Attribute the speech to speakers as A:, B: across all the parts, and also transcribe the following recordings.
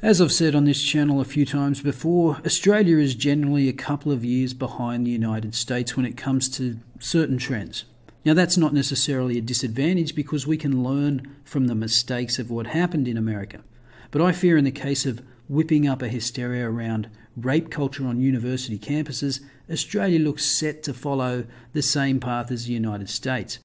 A: As I've said on this channel a few times before, Australia is generally a couple of years behind the United States when it comes to certain trends. Now, that's not necessarily a disadvantage because we can learn from the mistakes of what happened in America. But I fear in the case of whipping up a hysteria around rape culture on university campuses, Australia looks set to follow the same path as the United States.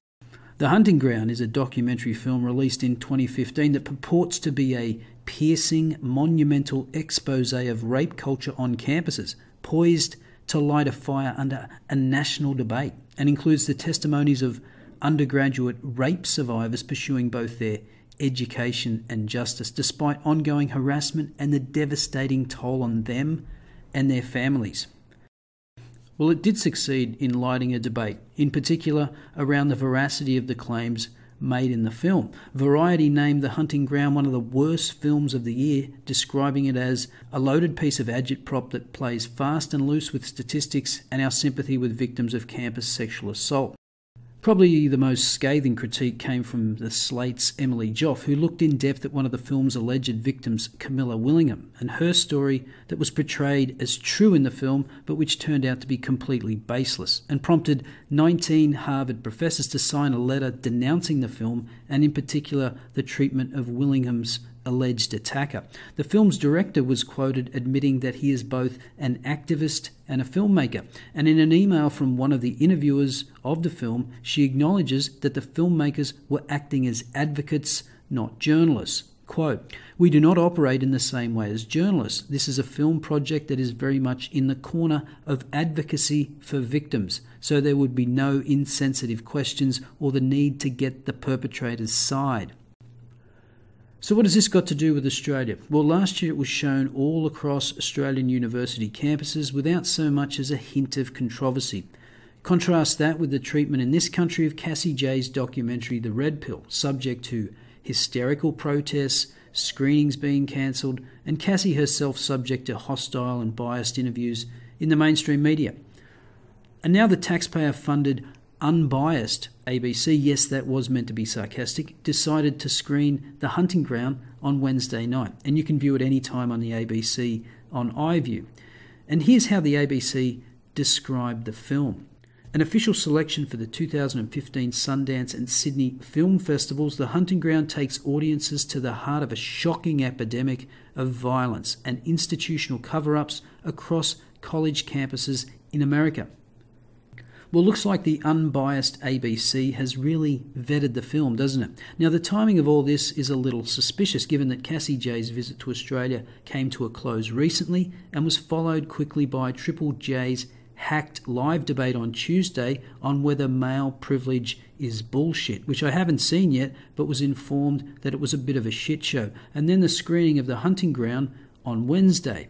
A: The Hunting Ground is a documentary film released in 2015 that purports to be a piercing, monumental expose of rape culture on campuses, poised to light a fire under a national debate, and includes the testimonies of undergraduate rape survivors pursuing both their education and justice, despite ongoing harassment and the devastating toll on them and their families. Well, it did succeed in lighting a debate, in particular around the veracity of the claims made in the film. Variety named The Hunting Ground one of the worst films of the year, describing it as a loaded piece of agitprop that plays fast and loose with statistics and our sympathy with victims of campus sexual assault. Probably the most scathing critique came from the Slate's Emily Joff, who looked in depth at one of the film's alleged victims, Camilla Willingham, and her story that was portrayed as true in the film, but which turned out to be completely baseless, and prompted 19 Harvard professors to sign a letter denouncing the film, and in particular the treatment of Willingham's alleged attacker. The film's director was quoted admitting that he is both an activist and a filmmaker, and in an email from one of the interviewers of the film, she acknowledges that the filmmakers were acting as advocates, not journalists. Quote, "We do not operate in the same way as journalists. This is a film project that is very much in the corner of advocacy for victims, so there would be no insensitive questions or the need to get the perpetrator's side." So what has this got to do with Australia? Well, last year it was shown all across Australian university campuses without so much as a hint of controversy. Contrast that with the treatment in this country of Cassie Jay's documentary The Red Pill, subject to hysterical protests, screenings being cancelled, and Cassie herself subject to hostile and biased interviews in the mainstream media. And now the taxpayer-funded unbiased ABC, yes, that was meant to be sarcastic, decided to screen The Hunting Ground on Wednesday night, and you can view it any time on the ABC on iView. And here's how the ABC described the film. An official selection for the 2015 Sundance and Sydney Film Festivals, The Hunting Ground takes audiences to the heart of a shocking epidemic of violence and institutional cover-ups across college campuses in America. Well, looks like the unbiased ABC has really vetted the film, doesn't it? Now, the timing of all this is a little suspicious, given that Cassie Jay's visit to Australia came to a close recently and was followed quickly by Triple J's hacked live debate on Tuesday on whether male privilege is bullshit, which I haven't seen yet, but was informed that it was a bit of a shit show. And then the screening of The Hunting Ground on Wednesday.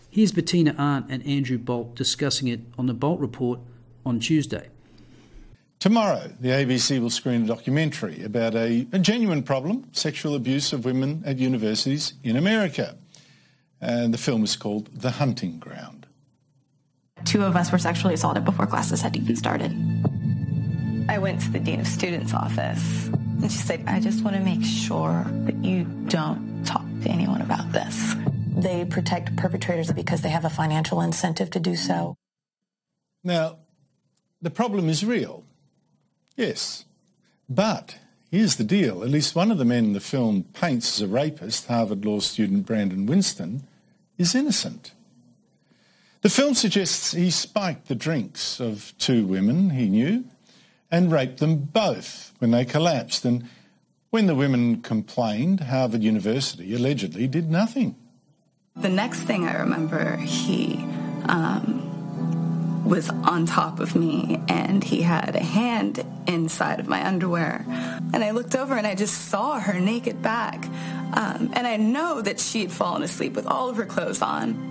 A: Here's Bettina Arndt and Andrew Bolt discussing it on the Bolt Report on Tuesday.
B: Tomorrow, the ABC will screen a documentary about a genuine problem, sexual abuse of women at universities in America. And the film is called The Hunting Ground.
C: 2 of us were sexually assaulted before classes had even started. I went to the Dean of Students' office, and she said, "I just want to make sure that you don't talk to anyone about this." They protect perpetrators because they have a financial incentive to do so.
B: Now, the problem is real, yes, but here's the deal. At least one of the men in the film paints as a rapist, Harvard Law student Brandon Winston, is innocent. The film suggests he spiked the drinks of 2 women he knew and raped them both when they collapsed. And when the women complained, Harvard University allegedly did nothing.
C: The next thing I remember, he was on top of me, and he had a hand inside of my underwear. And I looked over and I just saw her naked back. And I know that she had fallen asleep with all of her clothes on.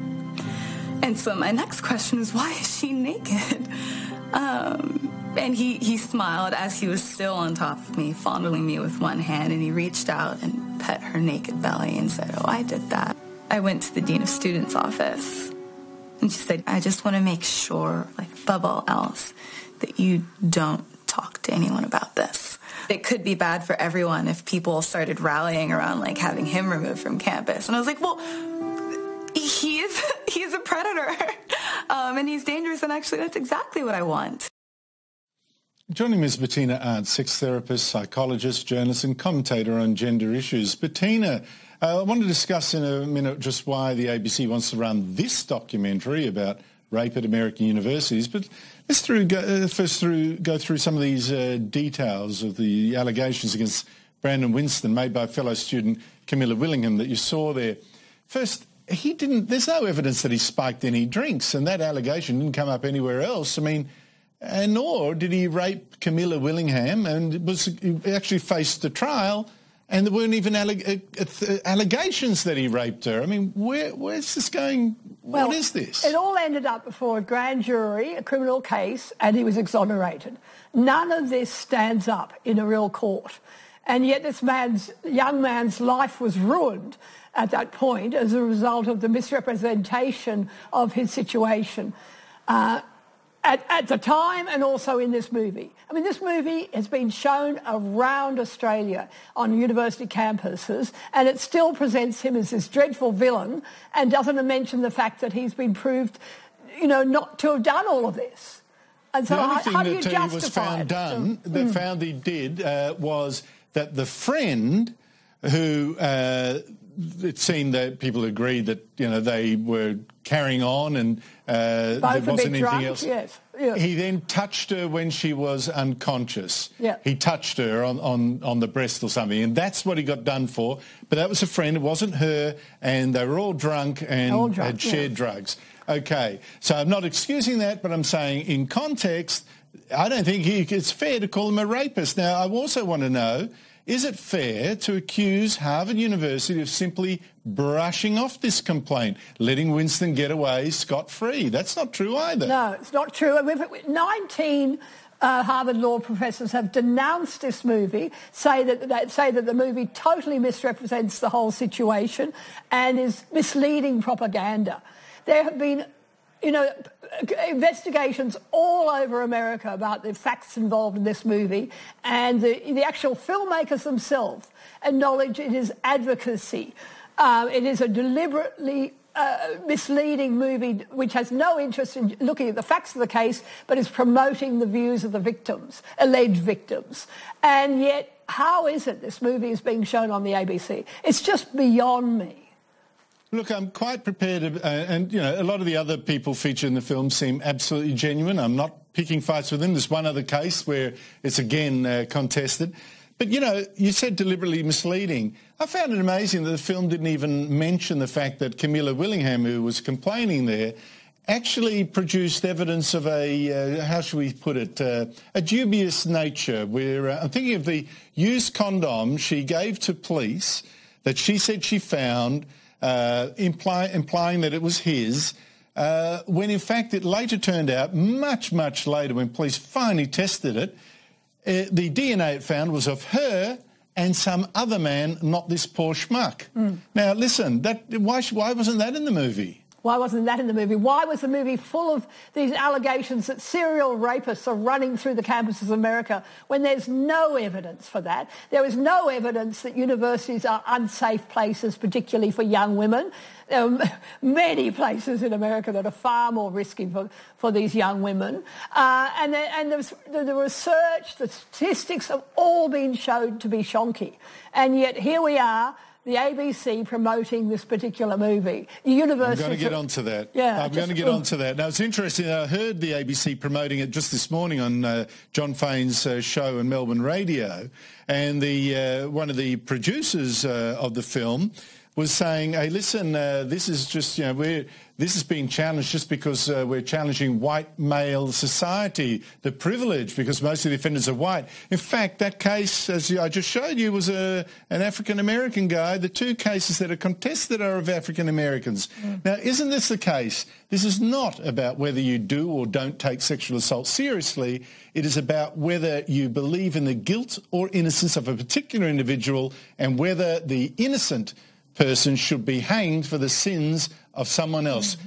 C: And so my next question was, why is she naked? And he smiled as he was still on top of me, fondling me with one hand, and he reached out and pet her naked belly and said, "Oh, I did that." I went to the Dean of Students' office, and she said, "I just want to make sure, like above all else, that you don't talk to anyone about this." it could be bad for everyone if people started rallying around, like, having him removed from campus. And I was like, well, he's a predator, and he's dangerous, and actually that's exactly what I want.
B: Joining me is Bettina Arndt, sex therapist, psychologist, journalist and commentator on gender issues. Bettina, I want to discuss in a minute just why the ABC wants to run this documentary about rape at American universities, but let's go through some of these details of the allegations against Brandon Winston made by fellow student Camilla Willingham that you saw there. First, there's no evidence that he spiked any drinks, and that allegation didn't come up anywhere else. I mean, and nor did he rape Camilla Willingham, and he actually faced the trial, and there weren't even allegations that he raped her. I mean, where's this going?
D: Well,
B: what is this?
D: It all ended up before a grand jury, a criminal case, and he was exonerated. None of this stands up in a real court. And yet this young man's life was ruined at that point as a result of the misrepresentation of his situation. At the time and also in this movie. I mean, this movie has been shown around Australia on university campuses, and it still presents him as this dreadful villain and doesn't mention the fact that he's been proved, not to have done all of this. And so how do you justify it?
B: Found he did was that the friend who... it seemed that people agreed that, they were carrying on and there wasn't anything else.
D: Yes.
B: He then touched her when she was unconscious.
D: Yeah.
B: He touched her on the breast or something, and that's what he got done for. But that was a friend. It wasn't her, and they were all drunk and had shared drugs. Okay, so I'm not excusing that, but I'm saying in context, I don't think it's fair to call him a rapist. Now, I also want to know, is it fair to accuse Harvard University of simply brushing off this complaint, letting Winston get away scot-free? That's not true either.
D: No, it's not true. 19 Harvard law professors have denounced this movie, say that the movie totally misrepresents the whole situation and is misleading propaganda. There have been, investigations all over America about the facts involved in this movie, and the actual filmmakers themselves acknowledge it is advocacy. It is a deliberately misleading movie which has no interest in looking at the facts of the case, but is promoting the views of the victims, alleged victims. And yet, how is it this movie is being shown on the ABC? It's just beyond me.
B: Look, I'm quite prepared, and a lot of the other people featured in the film seem absolutely genuine. I'm not picking fights with them. There's one other case where it's again contested. But, you said deliberately misleading. I found it amazing that the film didn't even mention the fact that Camilla Willingham, who was complaining there, actually produced evidence of how should we put it, a dubious nature, where I'm thinking of the used condom she gave to police that she said she found, implying that it was his, when in fact it later turned out, much, much later, when police finally tested it, the DNA it found was of her and some other man, not this poor schmuck. Now, listen, why wasn't that in the movie?
D: Why wasn't that in the movie? Why was the movie full of these allegations that serial rapists are running through the campuses of America when there's no evidence for that? There is no evidence that universities are unsafe places, particularly for young women. There are many places in America that are far more risky for these young women. And the research, the statistics have all been shown to be shonky. And yet here we are, the ABC promoting this particular movie. The university...
B: I'm going to get onto that.
D: Yeah,
B: I'm going to get onto that. Now, it's interesting. I heard the ABC promoting it just this morning on John Fane's show on Melbourne radio, and one of the producers of the film was saying, hey, listen, this is just, this is being challenged just because we're challenging white male society, the privilege, because most of the offenders are white. In fact, that case, as I just showed you, was an African-American guy. The two cases that are contested are of African-Americans. Now, isn't this the case? This is not about whether you do or don't take sexual assault seriously. It is about whether you believe in the guilt or innocence of a particular individual and whether the innocent person should be hanged for the sins of someone else,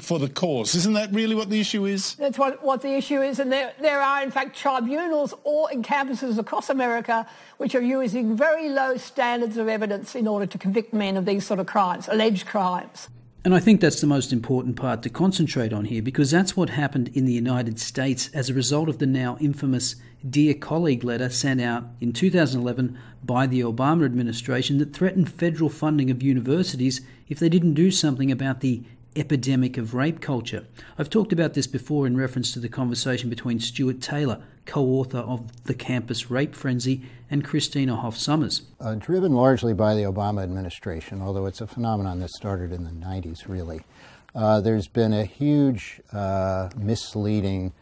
B: for the cause. Isn't that really what the issue is?
D: That's what the issue is, and there are, in fact, tribunals or in campuses across America which are using very low standards of evidence in order to convict men of these sort of crimes, alleged crimes.
A: And I think that's the most important part to concentrate on here, because that's what happened in the United States as a result of the now infamous Dear Colleague letter sent out in 2011 by the Obama administration that threatened federal funding of universities if they didn't do something about the epidemic of rape culture. I've talked about this before in reference to the conversation between Stuart Taylor, co-author of The Campus Rape Frenzy, and Christina Hoff-Sommers.
E: Driven largely by the Obama administration, although it's a phenomenon that started in the 90s, really, there's been a huge misleading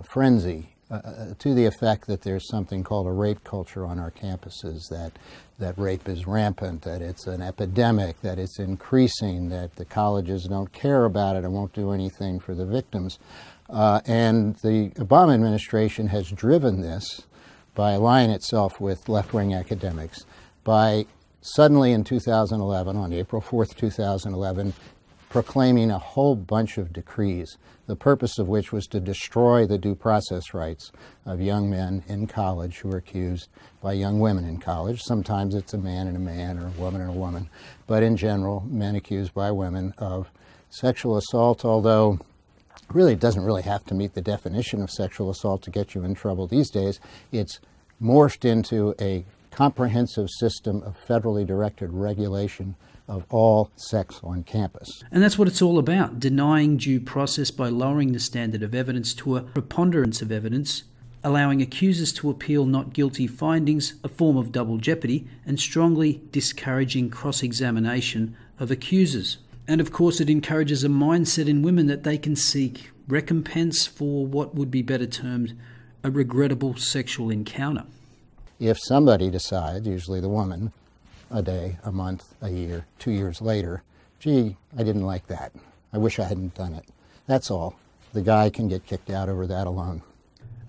E: frenzy to the effect that there's something called a rape culture on our campuses, that rape is rampant, that it's an epidemic, that it's increasing, that the colleges don't care about it and won't do anything for the victims. And the Obama administration has driven this by allying itself with left-wing academics, by suddenly in 2011, on April 4th, 2011, proclaiming a whole bunch of decrees, the purpose of which was to destroy the due process rights of young men in college who are accused by young women in college. Sometimes it's a man and a man, or a woman and a woman, but in general, men accused by women of sexual assault, although really it doesn't really have to meet the definition of sexual assault to get you in trouble these days. It's morphed into a comprehensive system of federally directed regulation of all sex on campus.
A: And that's what it's all about, denying due process by lowering the standard of evidence to a preponderance of evidence, allowing accusers to appeal not guilty findings, a form of double jeopardy, and strongly discouraging cross-examination of accusers. And of course it encourages a mindset in women that they can seek recompense for what would be better termed a regrettable sexual encounter.
E: If somebody decides, usually the woman, a day, a month, a year, 2 years later, gee, I didn't like that. I wish I hadn't done it. That's all. The guy can get kicked out over that alone.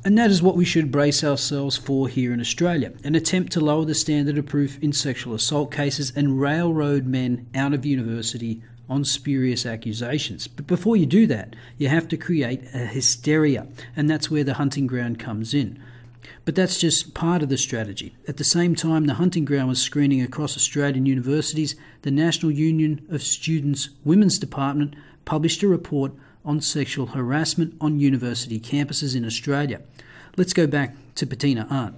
A: And that is what we should brace ourselves for here in Australia, an attempt to lower the standard of proof in sexual assault cases and railroad men out of university on spurious accusations. But before you do that, you have to create a hysteria, and that's where the hunting ground comes in. But that's just part of the strategy. At the same time the hunting ground was screening across Australian universities, the National Union of Students' Women's Department published a report on sexual harassment on university campuses in Australia. Let's go back to Bettina Arndt.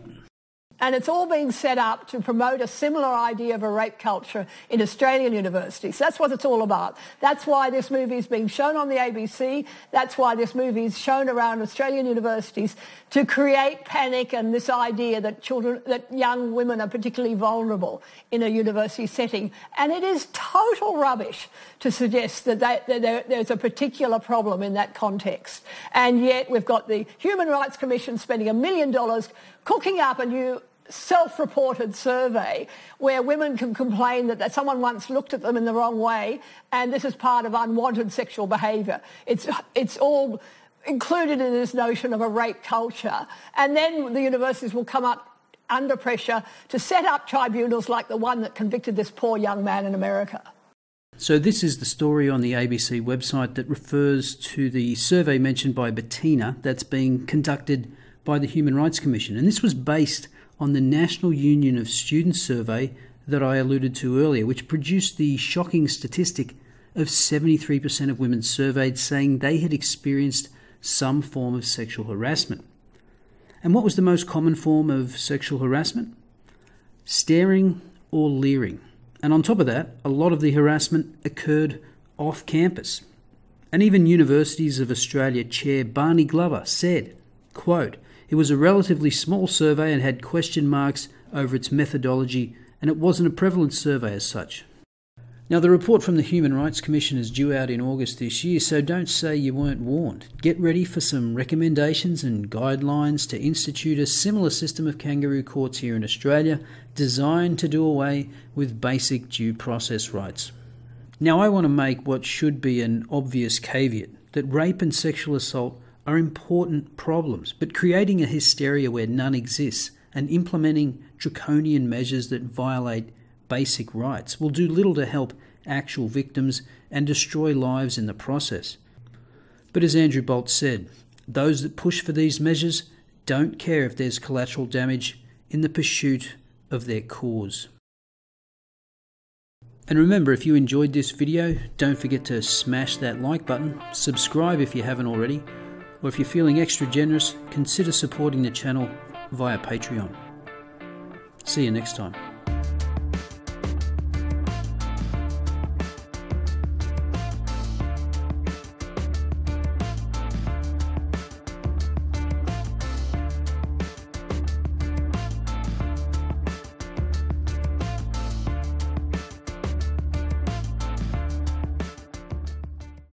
D: And it's all being set up to promote a similar idea of a rape culture in Australian universities. That's what it's all about. That's why this movie is being shown on the ABC. That's why this movie is shown around Australian universities, to create panic and this idea that young women are particularly vulnerable in a university setting. And it is total rubbish to suggest that there's a particular problem in that context. And yet we've got the Human Rights Commission spending $1 million cooking up a new self-reported survey where women can complain that someone once looked at them in the wrong way, and this is part of unwanted sexual behaviour. It's all included in this notion of a rape culture. And then the universities will come up under pressure to set up tribunals like the one that convicted this poor young man in America.
A: So this is the story on the ABC website that refers to the survey mentioned by Bettina that's being conducted by the Human Rights Commission. And this was based on the National Union of Students survey that I alluded to earlier, which produced the shocking statistic of 73% of women surveyed saying they had experienced some form of sexual harassment. And what was the most common form of sexual harassment? Staring or leering. And on top of that, a lot of the harassment occurred off campus. And even Universities of Australia Chair Barney Glover said, quote, "It was a relatively small survey and had question marks over its methodology, and it wasn't a prevalent survey as such." Now, the report from the Human Rights Commission is due out in August this year, so don't say you weren't warned. Get ready for some recommendations and guidelines to institute a similar system of kangaroo courts here in Australia, designed to do away with basic due process rights. Now, I want to make what should be an obvious caveat, that rape and sexual assault are important problems, but creating a hysteria where none exists and implementing draconian measures that violate basic rights will do little to help actual victims and destroy lives in the process. But as Andrew Bolt said, those that push for these measures don't care if there's collateral damage in the pursuit of their cause. And remember, if you enjoyed this video, don't forget to smash that like button, subscribe if you haven't already, or if you're feeling extra generous, consider supporting the channel via Patreon. See you next time.